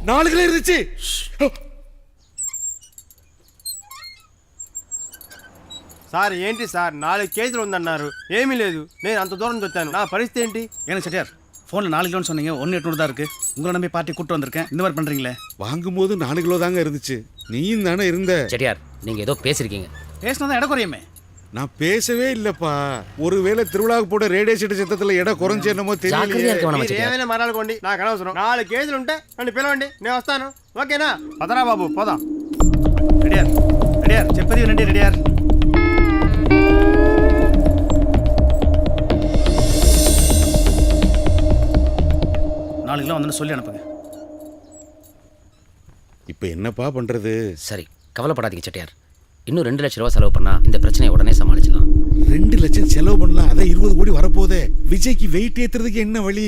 4 kilo இருந்துச்சு. Sir ఏంటి sir 4 కేజీలు ఉందన్నారు, ఏమీ లేదు. నేను అంత దూరం వచ్చాను, నా పరిస్థితి ఏంటి? ஏன்னா செட்டியார் ஃபோனில் 4 கிலோன்னு சொன்னீங்க, 1,800 தான் இருக்குது. உங்களை நம்பி பார்ட்டி கூப்பிட்டு வந்திருக்கேன், இந்த மாதிரி பண்ணுறீங்களே. வாங்கும்போது 4 கிலோ தாங்க இருந்துச்சு. நீயும் தானே இருந்த. செட்டியார் நீங்கள் ஏதோ பேசியிருக்கீங்க. பேசினா தான் இடம் குறையுமே. நான் பேசவே இல்லப்பா. ஒருவேளை திருவிழாவுக்கு போட ரேடியோ செட் சத்தத்துல இடம் குறைஞ்சு என்னமோ జాగ్రత్తగా தெரியல. మనం మీరు ఏమైనా మరాలుకోండి, నాకు అనవసరం. 4 కేజీలు ఉంటే నన్ను పిలవండి, నేను వస్తాను. ఓకేనా? పదరా బాబు, పోదాం. ரெடியார் ரெடியார் చెప్పది వినండి ரெடியார். நாலு கிலோ வந்து சொல்லி அனுப்புங்க. இப்ப என்னப்பா பண்றது? சரி கவலைப்படாதீங்க செட்டியார். இன்னும் 2 லட்ச ரூபா செலவு பண்ணால் இந்த பிரச்சனையை உடனே சமாளிச்சிடலாம். 2 லட்சம் செலவு பண்ணலாம், அதான் 20 கோடி வரப்போதே. விஜய்க்கு வெயிட் ஏத்துறதுக்கு என்ன வழி?